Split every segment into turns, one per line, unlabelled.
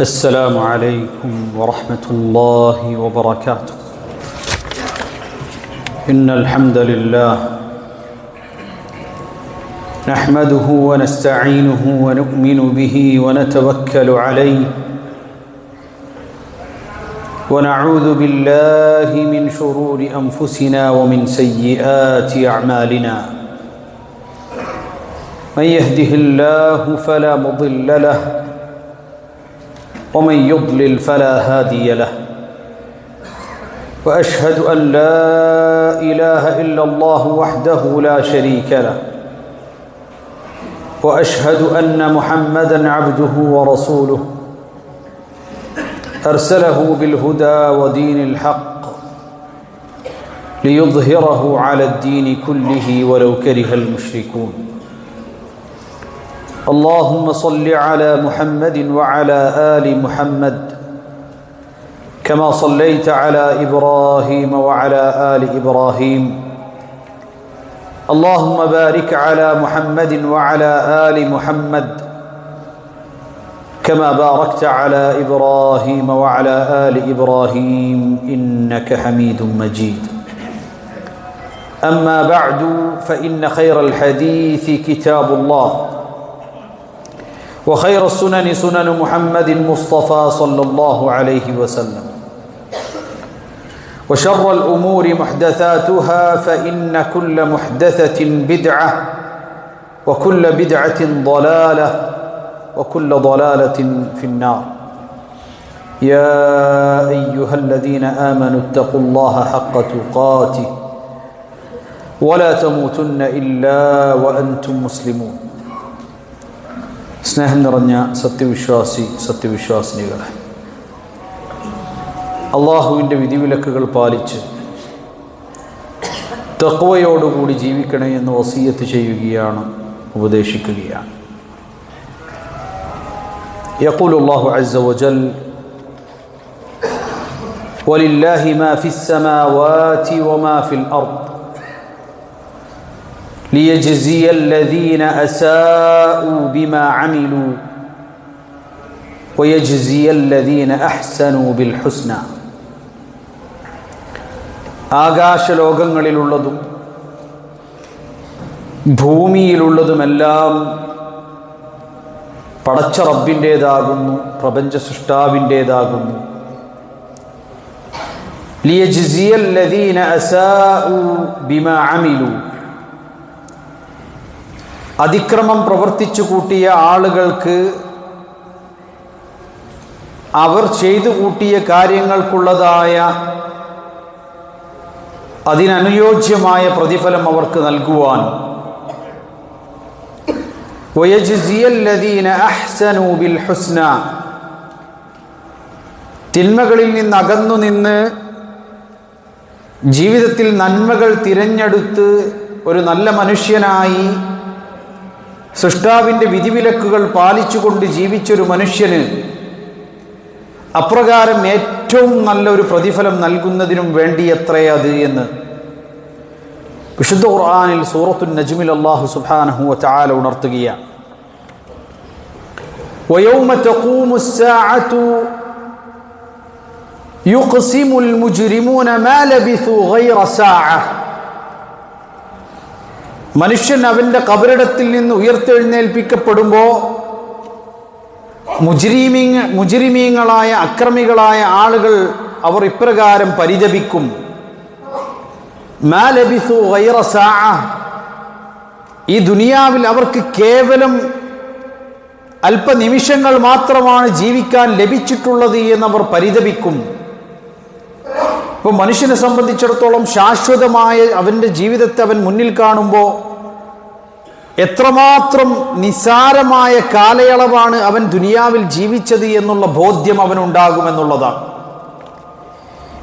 السلام عليكم ورحمة الله وبركاته. إن الحمد لله نحمده ونستعينه ونؤمن به ونتوكل عليه ونعوذ بالله من شرور أنفسنا ومن سيئات أعمالنا. من يهده الله فلا مضل له ومن يضلل فلا هادي له. وأشهد أن لا إله إلا الله وحده لا شريك له وأشهد أن محمدًا عبده ورسوله أرسله بالهدى ودين الحق ليظهره على الدين كله ولو كره المشركون. اللهم صل على محمد وعلى آل محمد كما صليت على إبراهيم وعلى آل إبراهيم. اللهم بارك على محمد وعلى آل محمد كما باركت على إبراهيم وعلى آل إبراهيم إنك حميد مجيد. أما بعد فإن خير الحديث كتاب الله وخير السنن سنن محمد مصطفى صلى الله عليه وسلم وشر الأمور محدثاتها فإن كل محدثة بدعة وكل بدعة ضلالة وكل ضلالة في النار. يا أيها الذين آمنوا اتقوا الله حق تقاته ولا تموتن إلا وأنتم مسلمون. സ്നേഹം നിറഞ്ഞ സത്യവിശ്വാസിനികളെ, അള്ളാഹുവിൻ്റെ വിധിവിലക്കുകൾ പാലിച്ച് തഖ്വയോടുകൂടി ജീവിക്കണേ എന്ന് വസിയത്ത് ചെയ്യുകയാണ്, ഉപദേശിക്കുകയാണ്. യഖൂലു അല്ലാഹു അസ്സ വജൽ വലില്ലാഹി മാ ഫിസ് സമാവാതി വമാ ഫിൽ അർദ് ليجزي الذين أساءوا بما عملوا ويجزي الذين أحسنوا بالحسنى. ആകാശലോകങ്ങളിലുള്ളതും ഭൂമിയിലുള്ളതുമെല്ലാം പടച്ച റബ്ബിൻ്റേതാകുന്നു, പ്രപഞ്ച സൃഷ്ടാവിൻ്റേതാകുന്നു. ليجزي الذين أساءوا بما عملوا, അതിക്രമം പ്രവർത്തിച്ചു കൂട്ടിയ ആളുകൾക്ക് അവർ ചെയ്തു കൂട്ടിയ കാര്യങ്ങൾക്കുള്ളതായ അതിനനുയോജ്യമായ പ്രതിഫലം അവർക്ക് നൽകുവാനും വയജ്സിയല്ലദീന അഹ്സനൂ ബിൽ ഹുസ്ന, തിന്മകളിൽ നിന്ന് അകന്നു നിന്ന് ജീവിതത്തിൽ നന്മകൾ തിരഞ്ഞെടുത്ത് ഒരു നല്ല മനുഷ്യനായി സൃഷ്ടാവിൻ്റെ വിധിവിലക്കുകൾ പാലിച്ചുകൊണ്ട് ജീവിച്ചൊരു മനുഷ്യന് അപ്രകാരം ഏറ്റവും നല്ലൊരു പ്രതിഫലം നൽകുന്നതിനും വേണ്ടിയത്രേ അത് എന്ന് വിശുദ്ധ ഖുർആനിൽ സൂറത്തുൻ നജ്മിൽ അല്ലാഹു സുബ്ഹാനഹു വ തആല ഉണർത്തുകയാണ്. വയൗമ തഖൂമുസ് സാഅതു യുഖ്സിമുൽ മുജ്രിമൂന മാ ലബിസു ഗൈറ സാഅ. മനുഷ്യൻ അവൻ്റെ ഖബറിടത്തിൽ നിന്ന് ഉയർത്തെഴുന്നേൽപ്പിക്കപ്പെടുമ്പോൾ മുജ്രിമീങ്ങളായ അക്രമികളായ ആളുകൾ അവർ ഇപ്രകാരം പരിതപിക്കും, മാ ലബിസു ഗൈറ സാഅ, ഈ ദുനിയാവിൽ അവർക്ക് കേവലം അല്പനിമിഷങ്ങൾ മാത്രമാണ് ജീവിക്കാൻ ലഭിച്ചിട്ടുള്ളത് എന്നവർ പരിതപിക്കും. ഇപ്പോൾ മനുഷ്യനെ സംബന്ധിച്ചിടത്തോളം ശാശ്വതമായ അവൻ്റെ ജീവിതത്തെ അവൻ മുന്നിൽ കാണുമ്പോൾ എത്രമാത്രം നിസാരമായ കാലയളവാണ് അവൻ ദുനിയാവിൽ ജീവിച്ചത് എന്നുള്ള ബോധ്യം അവനുണ്ടാകുമെന്നുള്ളതാണ്.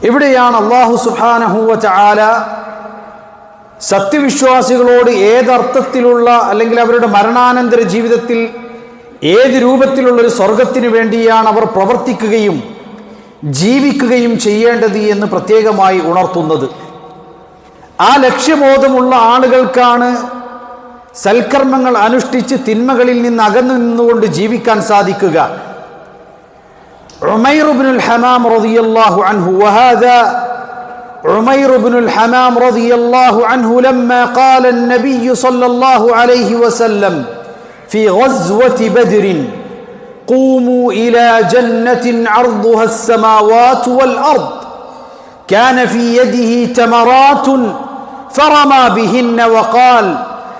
ഇവിടെയാണ് അല്ലാഹു സുബ്ഹാനഹു വ തആല സത്യവിശ്വാസികളോട് ഏതർത്ഥത്തിലുള്ള അല്ലെങ്കിൽ അവരുടെ മരണാനന്തര ജീവിതത്തിൽ ഏത് രൂപത്തിലുള്ളൊരു സ്വർഗത്തിന് വേണ്ടിയാണ് അവർ പ്രവർത്തിക്കുകയും ജീവിക്കുകയും ചെയ്യേണ്ടത് എന്ന് പ്രത്യേകമായി ഉണർത്തുന്നത്. ആ ലക്ഷ്യബോധമുള്ള ആളുകൾക്കാണ് സൽക്കർമ്മങ്ങൾ അനുഷ്ഠിച്ച് തിന്മകളിൽ നിന്ന് അകന്നു നിന്നുകൊണ്ട് ജീവിക്കാൻ സാധിക്കുക. عمير بن الحمام رضي الله عنه. وهذا عمير بن الحمام رضي الله عنه لما قال النبي صلى الله عليه وسلم في غزوة بدر: قوموا إلى جنة عرضها السماوات والأرض، كان في يده تمرات فرمى بهن وقال: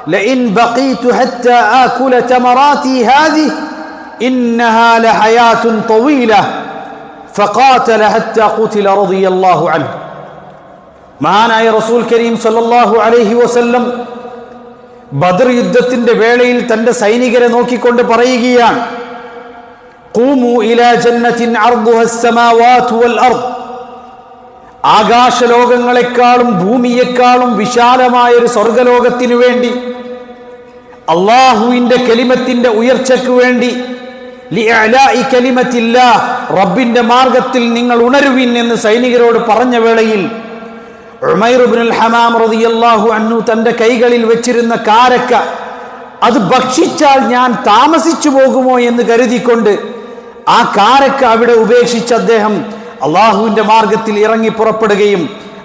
لئن بقيت حتى آكل تمراتي هذه إنها لحياة طويلة، فقاتل حتى قتل رضي الله عنه. മഹാനായ റസൂൽ കരീം സല്ലല്ലാഹു അലൈഹി വസല്ലം ബദർ യുദ്ധത്തിന്റെ വേളയിൽ തന്റെ സൈനികരെ നോക്കിക്കൊണ്ട് പറയുകയാണ്: ഖൂമു ഇലാ ജന്നത്തിൻ അർദുഹസ് സമാവാതു വൽ അർദ്. ആകാശലോകങ്ങളെക്കാളും ഭൂമിയെക്കാളും വിശാലമായ ഒരു സ്വർഗലോകത്തിനു വേണ്ടി, അള്ളാഹുവിന്റെ കലിമത്തിന്റെ ഉയർച്ചയ്ക്ക് വേണ്ടി, ലിഅലാഇ കലിമത്തില്ലാഹ്, റബ്ബിന്റെ മാർഗത്തിൽ നിങ്ങൾ ഉണരുവിൻ എന്ന് സൈനികരോട് പറഞ്ഞ വേളയിൽ ഉമൈർ ഇബ്നുൽ ഹമാം റളിയല്ലാഹു അൻഹു തന്റെ കൈകളിൽ വെച്ചിരുന്ന കാരക്ക അത് ഭക്ഷിച്ചാൽ ഞാൻ താമസിച്ചു പോകുമോ എന്ന് കരുതിക്കൊണ്ട് ആ കാരക്ക അവിടെ ഉപേക്ഷിച്ച് അദ്ദേഹം അള്ളാഹുവിന്റെ മാർഗത്തിൽ ഇറങ്ങി പുറപ്പെടുകയും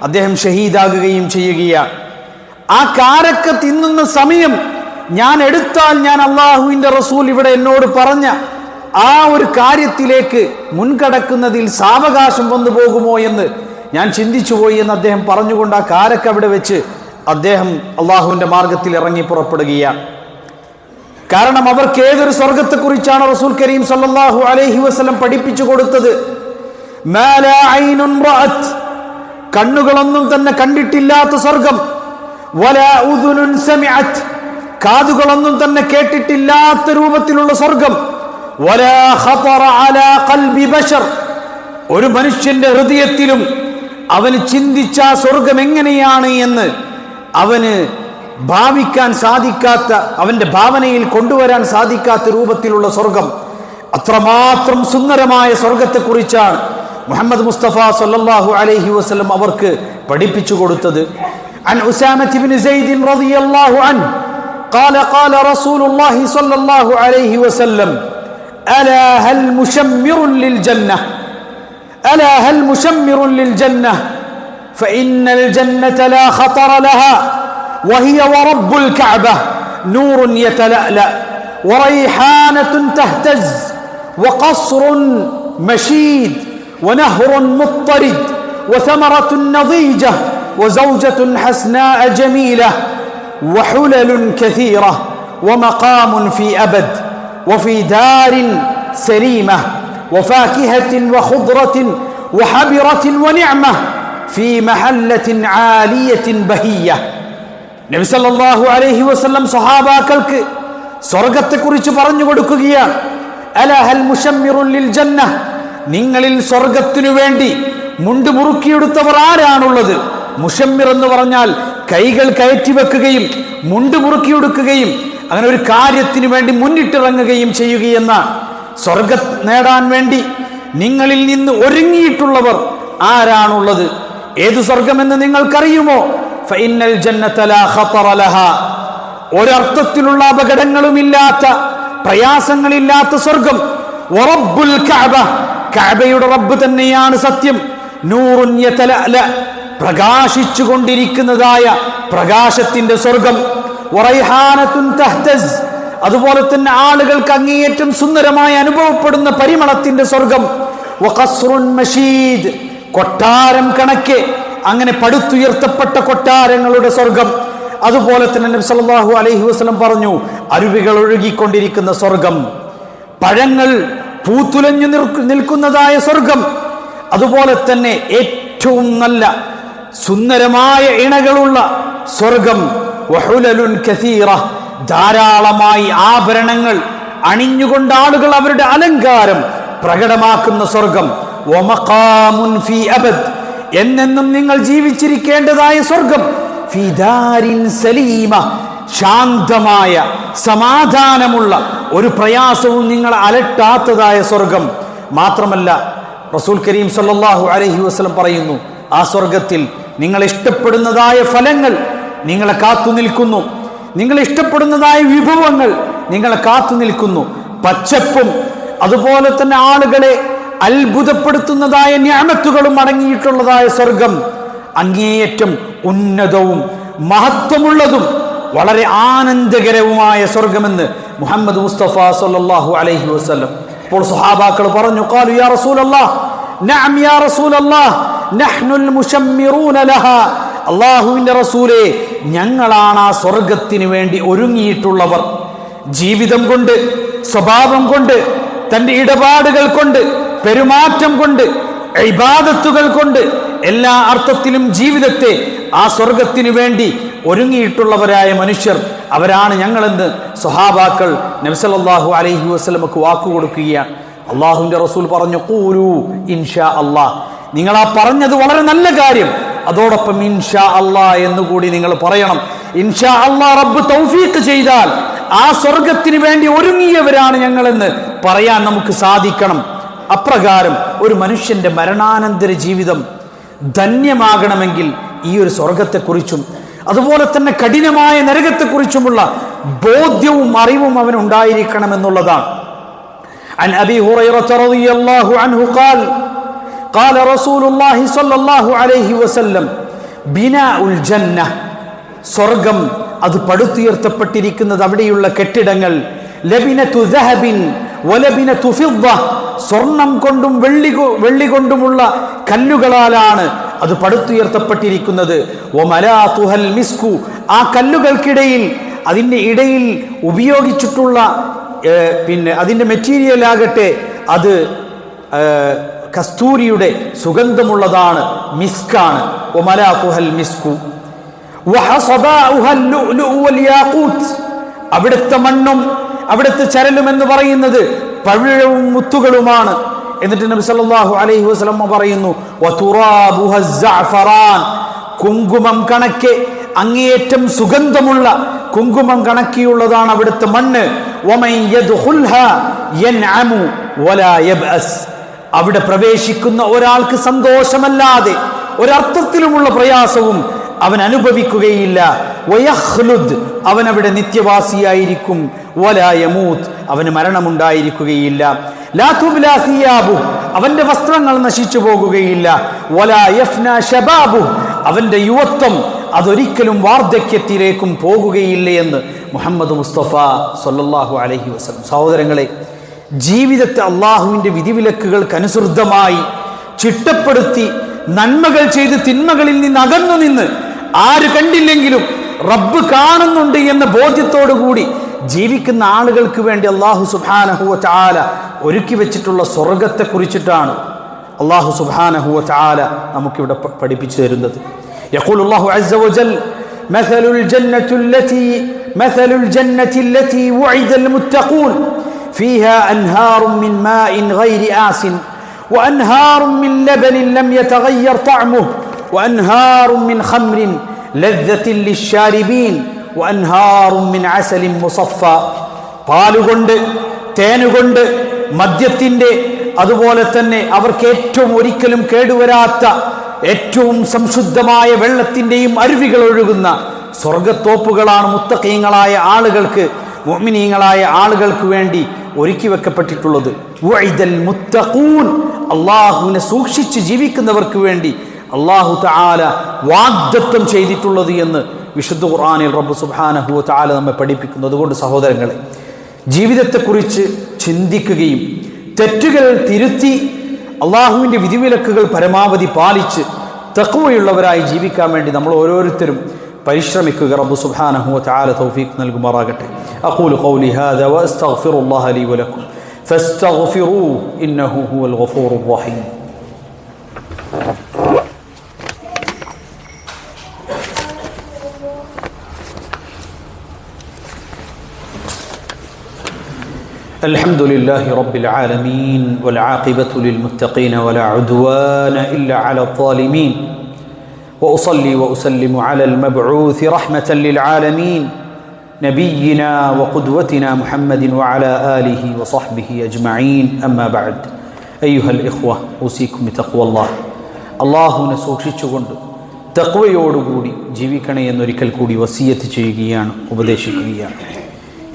അദ്ദേഹം ഷഹീദാകുകയും ചെയ്യുകയാണ്. ആ കാരക്ക തിന്നുന്ന സമയം ഞാൻ എടുത്താൽ ഞാൻ അള്ളാഹുവിന്റെ റസൂൽ ഇവിടെ എന്നോട് പറഞ്ഞ ആ ഒരു കാര്യത്തിലേക്ക് മുൻകടക്കുന്നതിൽ സാവകാശം വന്നു പോകുമോ എന്ന് ഞാൻ ചിന്തിച്ചുപോയി എന്ന് അദ്ദേഹം പറഞ്ഞുകൊണ്ട് ആ കാരക്ക അവിടെ വെച്ച് അദ്ദേഹം അള്ളാഹുവിന്റെ മാർഗത്തിൽ ഇറങ്ങി പുറപ്പെടുകയാണ്. കാരണം അവർക്ക് ഏതൊരു സ്വർഗത്തെക്കുറിച്ചാണ് റസൂൽ കരീം സല്ലല്ലാഹു അലൈഹി വസല്ലം പഠിപ്പിച്ചു കൊടുത്തത്? മാ ലാ ഐനുൻ റഅത്, കണ്ണുകളൊന്നും തന്നെ കണ്ടിട്ടില്ലാത്ത സ്വർഗം. വലാ ഉദുനുൻ സമിഅത്, കാതുകളൊന്നും തന്നെ കേട്ടിട്ടില്ലാത്ത രൂപത്തിലുള്ള സ്വർഗം. വലാ ഖതറ അലാ ഖൽബി ബശർ, ഒരു മനുഷ്യന്റെ ഹൃദയത്തിലും അവന് ചിന്തിച്ച സ്വർഗം എങ്ങനെയാണ് എന്ന് അവന് ഭാവിക്കാൻ സാധിക്കാത്ത, അവന്റെ ഭാവനയിൽ കൊണ്ടുവരാൻ സാധിക്കാത്ത രൂപത്തിലുള്ള സ്വർഗം. അത്രമാത്രം സുന്ദരമായ സ്വർഗത്തെക്കുറിച്ചാണ് മുഹമ്മദ് മുസ്തഫ സല്ലല്ലാഹു അലൈഹി വസല്ലം അവർക്ക് പഠിപ്പിച്ചു കൊടുത്തത്. അൻ ഉസാമത്ത് ഇബ്നു സൈദ് റളിയല്ലാഹു അൻഹു قال قال رسول الله صلى الله عليه وسلم: ألا هل مشمر للجنة ألا هل مشمر للجنة فإن الجنة لا خطر لها وهي ورب الكعبة نور يتلألأ وريحانة تهتز وقصر مشيد ونهر مضطرد وثمرة نضيجة وزوجة حسناء جميلة وحلل كثيرة ومقام في أبد وفي دار سليمة وفاكهة وخضرة وحبرة ونعمة في محلة عالية بهية. നബി സല്ലല്ലാഹു അലൈഹി വസല്ലം സ്വഹാബാക്കൾക്ക് സ്വർഗ്ഗത്തെക്കുറിച്ച് പറഞ്ഞു കൊടുക്കുകയാണ്. അലാ ഹൽ മുശമ്മിറുൻ ലിൽ ജന്ന, നിങ്ങളിൽ സ്വർഗ്ഗത്തിനു വേണ്ടി മുണ്ട് മുറുക്കിയെടുത്തവർ ആരാണുള്ളത്? മുശമ്മിർ എന്ന് പറഞ്ഞാൽ കൈകൾ കയറ്റി വെക്കുകയും മുണ്ട് മുറുക്കിയെടുക്കുകയും അങ്ങനെ ഒരു കാര്യത്തിന് വേണ്ടി മുന്നിട്ടിറങ്ങുകയും ചെയ്യുകയെന്ന സ്വർഗം നേടാൻ വേണ്ടി നിങ്ങളിൽ നിന്ന് ഒരുങ്ങിയിട്ടുള്ളവർ ആരാണുള്ളത്? ഏത് സ്വർഗമെന്ന് നിങ്ങൾക്കറിയുമോ? ഫഇന്നൽ ജന്നത ലാ ഖതറ ലഹാ, ഒരർത്ഥത്തിലുള്ള അപകടങ്ങളുമില്ലാത്ത പ്രയാസങ്ങളില്ലാത്ത സ്വർഗം. വറബ്ബുൽ കഅബ, കഅബയുടെ റബ്ബ് തന്നെയാണ് സത്യം. നൂറുൻ യതലഅല, പ്രകാശിച്ചു കൊണ്ടിരിക്കുന്നതായ പ്രകാശത്തിന്റെ സ്വർഗം. വറൈഹാനത്തുൻ തഹ്തസ്, അതുപോലെ തന്നെ ആളുകൾക്ക് അങ്ങേയറ്റം സുന്ദരമായി അനുഭവപ്പെടുന്ന പരിമളത്തിന്റെ സ്വർഗം. വഖസ്റുൻ മശീദ്, കൊട്ടാരം കണക്കെ അങ്ങനെ പടുത്തുയർത്തപ്പെട്ട കൊട്ടാരങ്ങളുടെ സ്വർഗം. അതുപോലെ തന്നെ നബി സല്ലല്ലാഹു അലൈഹി വസല്ലം പറഞ്ഞു, അരുവികൾ ഒഴുകിക്കൊണ്ടിരിക്കുന്ന സ്വർഗം, പഴങ്ങൾ പൂത്തുലഞ്ഞു നിൽക്കുന്നതായ സ്വർഗം. അതുപോലെ തന്നെ ഏറ്റവും നല്ല സുന്ദരമായ ഇണകളുള്ള സ്വർഗം. വഹുലലുൻ കസീറ, ധാരാളമായി ആഭരണങ്ങൾ അണിഞ്ഞുകൊണ്ട് ആളുകൾ അവരുടെ അലങ്കാരം പ്രകടമാക്കുന്ന സ്വർഗം. വമഖാമുൻ ഫീ അബദ്, എന്നെന്നും നിങ്ങൾ ജീവിച്ചിരിക്കേണ്ടതായ സ്വർഗം. ഫീ ദാരിൻ സലീമ, ശാന്തമായ സമാധാനമുള്ള ഒരു പ്രയാസവും നിങ്ങൾ അലട്ടാത്തതായ സ്വർഗം. മാത്രമല്ല റസൂൽ കരീം സല്ലല്ലാഹു അലൈഹി വസല്ലം പറയുന്നു, ആ സ്വർഗത്തിൽ നിങ്ങൾ ഇഷ്ടപ്പെടുന്നതായ ഫലങ്ങൾ നിങ്ങളെ കാത്തു നിൽക്കുന്നു, നിങ്ങൾ ഇഷ്ടപ്പെടുന്നതായ വിഭവങ്ങൾ നിങ്ങളെ കാത്തു നിൽക്കുന്നു. പച്ചപ്പും അതുപോലെ തന്നെ ആളുകളെ അത്ഭുതപ്പെടുത്തുന്നതായ നിഅമത്തുകളും അടങ്ങിയിട്ടുള്ളതായ സ്വർഗം അങ്ങേയറ്റം ഉന്നതവും മഹത്വമുള്ളതും വളരെ ആനന്ദകരവുമായ സ്വർഗമെന്ന് മുഹമ്മദ് മുസ്തഫ സല്ലല്ലാഹു അലൈഹി വസല്ലം. അപ്പോൾ സ്വഹാബാക്കൾ പറഞ്ഞു, ഖാലു യാ റസൂലല്ലാഹ്, നഅം യാ റസൂലല്ലാഹ്, നഹ്നുൽ മുശമ്മിറൂന ലഹാ. അല്ലാഹുവിന്റെ റസൂലേ, ഞങ്ങളാണ് ആ സ്വർഗത്തിന് വേണ്ടി ഒരുങ്ങിയിട്ടുള്ളവർ. ജീവിതം കൊണ്ട്, സ്വഭാവം കൊണ്ട്, തന്റെ ഇടപാടുകൾ കൊണ്ട്, പെരുമാറ്റം കൊണ്ട്, ഇബാദത്തുകൾ കൊണ്ട്, എല്ലാ അർത്ഥത്തിലും ജീവിതത്തെ ആ സ്വർഗത്തിന് വേണ്ടി ഒരുങ്ങിയിട്ടുള്ളവരായ മനുഷ്യർ, അവരാണ് ഞങ്ങളെന്ന് സ്വഹാബാക്കൾ നബി സല്ലല്ലാഹു അലൈഹി വസല്ലമക്ക് വാക്കുകൊടുക്കുകയാണ്. അള്ളാഹുവിന്റെ റസൂൽ പറഞ്ഞു, ഖൂലു ഇൻഷാ അല്ലാഹ്. നിങ്ങൾ ആ പറഞ്ഞത് വളരെ നല്ല കാര്യം, അതോടൊപ്പം ഇൻഷാ അല്ലാഹ് എന്നുകൂടി നിങ്ങൾ പറയണം. ഇൻഷാ അല്ലാഹ് റബ്ബ് തൗഫീഖ് ചെയ്താൽ ആ സ്വർഗത്തിന് വേണ്ടി ഒരുങ്ങിയവരാണ് ഞങ്ങളെന്ന് പറയാൻ നമുക്ക് സാധിക്കണം. അപ്രകാരം ഒരു മനുഷ്യന്റെ മരണാനന്തര ജീവിതം ധന്യമാകണമെങ്കിൽ ഈ ഒരു സ്വർഗത്തെക്കുറിച്ചും അതുപോലെ തന്നെ കഠിനമായ നരകത്തെക്കുറിച്ചുമുള്ള ബോധ്യവും അറിവും അവനുണ്ടായിരിക്കണമെന്നുള്ളതാണ്. عن أبي هريرة رضي الله عنه قال رسول الله صلى الله عليه وسلم بناء الجنة. സ്വർഗം അത് പടുത്തുയർത്തപ്പെട്ടിരിക്കുന്നത് അവിടെയുള്ള കെട്ടിടങ്ങൾ ലബിനതു ദഹബിൻ വലബിനതു ഫിദ്ദ, സ്വർണം കൊണ്ടും വെള്ളി കൊണ്ടുമുള്ള കല്ലുകളാലാണ് അത് പടുത്തുയർത്തപ്പെട്ടിരിക്കുന്നത്. വമലാതുഹൽ മിസ്കു, ആ കല്ലുകൾക്കിടയിൽ അതിൻ്റെ ഇടയിൽ ഉപയോഗിച്ചിട്ടുള്ള അതിൻ്റെ മെറ്റീരിയൽ ആകട്ടെ അത് കസ്തൂരിയുടെ സുഗന്ധമുള്ളതാണ്, മിസ്കാണ്. വമലാതുഹൽ മിസ്കു വഹസബാഉഹൽ ലുഅ്ലുഉ വൽ യാഖൂത്ത്, അവിടുത്തെ മണ്ണും അവിടുത്തെ ചരലും എന്ന് പറയുന്നത് പവിഴവും മുത്തുകളുമാണ്. എന്നിട്ട് നബി സല്ലല്ലാഹു അലൈഹി വസല്ലം പറയുന്നു, വതുറാബുഹ സഅഫറാൻ, കുങ്കുമം കണക്കെ അങ്ങേയറ്റം സുഗന്ധമുള്ള കുങ്കുമം കണക്കിയുള്ളതാണ് അവിടുത്തെ മണ്ണ്. വമൻ യദ്ഖുൽഹാ യൻഅമു വലാ യബ്അസ്, അവിടെ പ്രവേശിക്കുന്ന ഒരാൾക്ക് സന്തോഷമല്ലാതെ ഒരർത്ഥത്തിലുമുള്ള പ്രയാസവും അവൻ അനുഭവിക്കുകയില്ല. വയഖ്ലുദ്, അവൻ അവിടെ നിത്യവാസിയായിരിക്കും. വലാ യമൂത്ത്, അവന് മരണമുണ്ടായിരിക്കുകയില്ല. ലാ തുബ്ലാ സിയാബു, അവന്റെ വസ്ത്രങ്ങൾ നശിച്ചു പോകുകയില്ല. വലാ യഫ്നാ ശബാബു, അവന്റെ യുവത്വം അതൊരിക്കലും വാർദ്ധക്യത്തിലേക്കും പോകുകയില്ല എന്ന് മുഹമ്മദ് മുസ്തഫ സല്ലല്ലാഹു അലൈഹി വസല്ലം. സഹോദരങ്ങളെ, ജീവിതത്തെ അള്ളാഹുവിൻ്റെ വിധിവിലക്കുകൾക്കനുസൃതമായി ചിട്ടപ്പെടുത്തി നന്മകൾ ചെയ്ത് തിന്മകളിൽ നിന്ന് അകന്നു നിന്ന് ആര് കണ്ടില്ലെങ്കിലും റബ്ബ് കാണുന്നുണ്ട് എന്ന ബോധ്യത്തോടുകൂടി ജീവിക്കുന്ന ആളുകൾക്ക് വേണ്ടി അല്ലാഹു സുബ്ഹാനഹു വ തആല ഒരുക്കി വെച്ചിട്ടുള്ള സ്വർഗത്തെ കുറിച്ചിട്ടാണ് അല്ലാഹു സുബ്ഹാനഹു വ തആല നമുക്കിവിടെ പഠിപ്പിച്ചു തരുന്നത്. യഖൂലു അല്ലാഹു അസ്സ വജൽ മസലുൽ ജന്നത്തി അല്ലതി വഉഇദൽ മുത്തഖൂൻ ഫീഹാ അൻഹാറും മിൻ മാഇൻ ഗൈരി ആസിൻ വഅൻഹാറും മിൻ ലബനിൻ ലം യതഗയ്യർ തഅമുഹു വഅൻഹാറും മിൻ ഖംറിൻ ലദ്ദത്തിൻ ലിശ്ശാരിബീൻ വഅൻഹാറും മിൻ അസലിൻ മുസഫ. പാലുകൊണ്ട്, തേനുകൊണ്ട്, മദ്യത്തിൻ്റെ, അതുപോലെ തന്നെ അവർക്ക് ഏറ്റവും ഒരിക്കലും കേടുവരാത്ത ഏറ്റവും സംശുദ്ധമായ വെള്ളത്തിൻ്റെയും അരുവികൾ ഒഴുകുന്ന സ്വർഗത്തോപ്പുകളാണ് മുത്തഖീങ്ങളായ ആളുകൾക്ക്, മുഅ്മിനീങ്ങളായ ആളുകൾക്ക് വേണ്ടി ഒരുക്കി വെക്കപ്പെട്ടിട്ടുള്ളത്. വഇദൽ മുത്തഖൂൻ, അല്ലാഹുവിനെ സൂക്ഷിച്ച് ജീവിക്കുന്നവർക്ക് വേണ്ടി അല്ലാഹു തആല വാഗ്ദത്തം ചെയ്തിട്ടുള്ളത് എന്ന് വിശുദ്ധ ഖുർആനിൽ റബ്ബ് സുബ്ഹാനഹു വ തആല നമ്മെ പഠിപ്പിക്കുന്നു. അതുകൊണ്ട് സഹോദരങ്ങളെ, ജീവിതത്തെക്കുറിച്ച് ചിന്തിക്കുകയും തെറ്റുകൾ തിരുത്തി അള്ളാഹുവിൻ്റെ വിധിവിലക്കുകൾ പരമാവധി പാലിച്ച് തഖ്വയുള്ളവരായി ജീവിക്കാൻ വേണ്ടി നമ്മൾ ഓരോരുത്തരും പരിശ്രമിക്കുക. റബ്ബ് സുബ്ഹാനഹു വ തആല തൗഫീഖ് നൽകുമാറാകട്ടെ. അഖൂലു ഖൗലി ഹാദാ വഅസ്തഗ്ഫിറുല്ലാഹ ലി വലക്കും ഫസ്തഗ്ഫിറൂഹു ഇന്നഹു ഹുവൽ ഗഫൂറുർ റഹീം. الحمد لله رب العالمين والعاقبة للمتقين ولا عدوان إلا على الظالمين وأصلي وأسلم على المبعوث رحمة للعالمين نبينا وقدوتنا محمد وعلى آله وصحبه أجمعين أما بعد أيها الإخوة أوصيكم بتقوى الله. الله സൂക്ഷിച്ചുകൊണ്ട് തഖ്വയോടുകൂടി ജീവിക്കണേ എന്നൊരിക്കൽ കൂടി വസിയത്ത് ചെയ്യുകയാണ്, ഉപദേശിക്കുകയാണ്.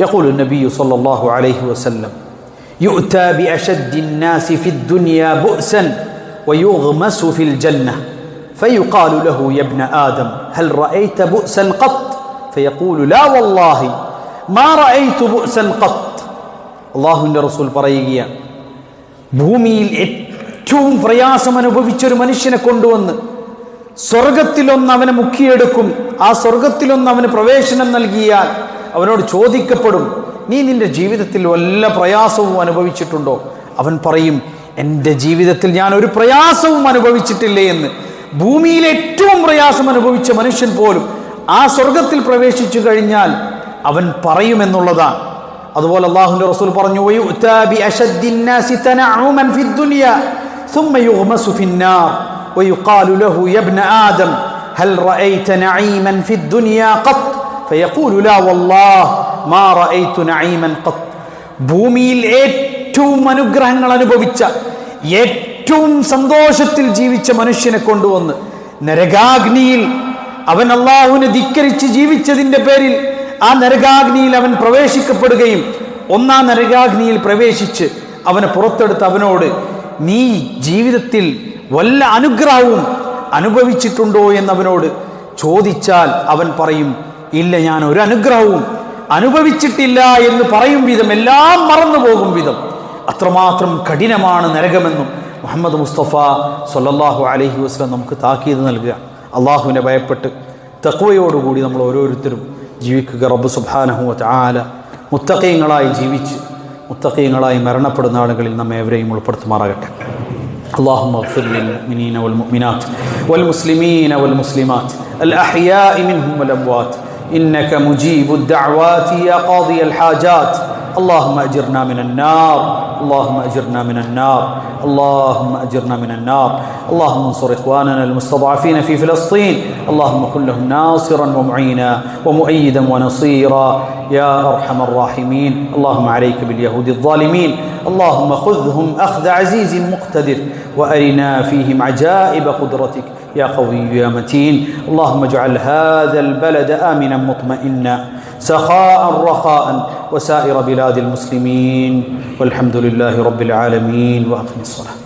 يقول النبي صلى الله عليه وسلم يؤتى بأشد الناس في الدنيا بؤسا ويغمس في الجنة فيقال له يا ابن آدم هل رأيت بؤسا قط فيقول لا والله ما رأيت بؤسا قط. അള്ളാഹുവിൻ്റെ റസൂൽ പറയുകയാണ്, ഭൂമിയിൽ ഏറ്റവും പ്രയാസം അനുഭവിച്ചൊരു മനുഷ്യനെ കൊണ്ടുവന്ന് സ്വർഗത്തിലൊന്ന് അവനെ മുക്കിയെടുക്കും. ആ സ്വർഗത്തിലൊന്ന് അവന് പ്രവേശനം നൽകിയാൽ അവനോട് ചോദിക്കപ്പെടും, നീ നിന്റെ ജീവിതത്തിൽ വല്ല പ്രയാസവും അനുഭവിച്ചിട്ടുണ്ടോ? അവൻ പറയും, എൻ്റെ ജീവിതത്തിൽ ഞാൻ ഒരു പ്രയാസവും അനുഭവിച്ചിട്ടില്ലേ എന്ന്. ഭൂമിയിൽ ഏറ്റവും പ്രയാസം അനുഭവിച്ച മനുഷ്യൻ പോലും ആ സ്വർഗത്തിൽ പ്രവേശിച്ചു കഴിഞ്ഞാൽ അവൻ പറയുമെന്നുള്ളതാണ്. അതുപോലെ അല്ലാഹുവിൻ്റെ റസൂൽ പറഞ്ഞു, വയുഅ്താ ബിഅശദ്ദി الناس തനഉമൻ ഫി الدنيا ثم يغمس في النار ويقال له يا ابن آدم هل رأيت نعيما في الدنيا قط فيقول لا والله ما رأيت نعيما قط. ഭൂമിയിൽ ഏറ്റവും അനുഗ്രഹങ്ങൾ അനുഭവിച്ച ഏറ്റവും സന്തോഷത്തിൽ ജീവിച്ച മനുഷ്യനെ കൊണ്ടുവന്ന് നരകാഗ്നിയിൽ അവൻ അല്ലാഹുവിനെ ധിക്കരിച്ച് ജീവിച്ചതിൻ്റെ പേരിൽ ആ നരകാഗ്നിയിൽ അവൻ പ്രവേശിക്കപ്പെടുകയും ഒന്നാം നരകാഗ്നിയിൽ പ്രവേശിച്ച് അവനെ പുറത്തെടുത്ത് അവനോട് നീ ജീവിതത്തിൽ വല്ല അനുഗ്രഹവും അനുഭവിച്ചിട്ടുണ്ടോ എന്നവനോട് ചോദിച്ചാൽ അവൻ പറയും, ഇല്ല, ഞാൻ ഒരു അനുഗ്രഹവും അനുഭവിച്ചിട്ടില്ല എന്ന് പറയും വിധം, എല്ലാം മറന്നു പോകും വിധം അത്രമാത്രം കഠിനമാണ് നരകമെന്നും മുഹമ്മദ് മുസ്തഫ സ്വല്ലല്ലാഹു അലൈഹി വസല്ലം നമുക്ക് താക്കീത് നൽകുക. അള്ളാഹുവിനെ ഭയപ്പെട്ട് തഖ്വയോടുകൂടി നമ്മൾ ഓരോരുത്തരും ജീവിക്കുക. റബ്ബ് സുബ്ഹാനഹു വ തആല മുത്തഖീങ്ങളായി ജീവിച്ച് മുത്തഖീങ്ങളായി മരണപ്പെടുന്ന ആളുകളിൽ നമ്മെ ഏവരെയും ഉൾപ്പെടുത്തുമാറാകട്ടെ. اللهم اغفر للمؤمنين والمؤمنات والمسلمين والمسلمات الأحياء منهم والأموات إنك مجيب الدعوات يا قاضي الحاجات. اللهم أجرنا من النار، اللهم أجرنا من النار، اللهم أجرنا من النار. اللهم انصر إخواننا المستضعفين في فلسطين، اللهم كن لهم ناصرا ومعينا ومؤيدا ونصيرا يا أرحم الراحمين. اللهم عليك باليهود الظالمين، اللهم خذهم أخذ عزيز مقتدر وأرنا فيهم عجائب قدرتك يا قوي يا متين. اللهم اجعل هذا البلد آمنا مطمئنا سخاء رخاء وسائر بلاد المسلمين والحمد لله رب العالمين. وأقم الصلاة.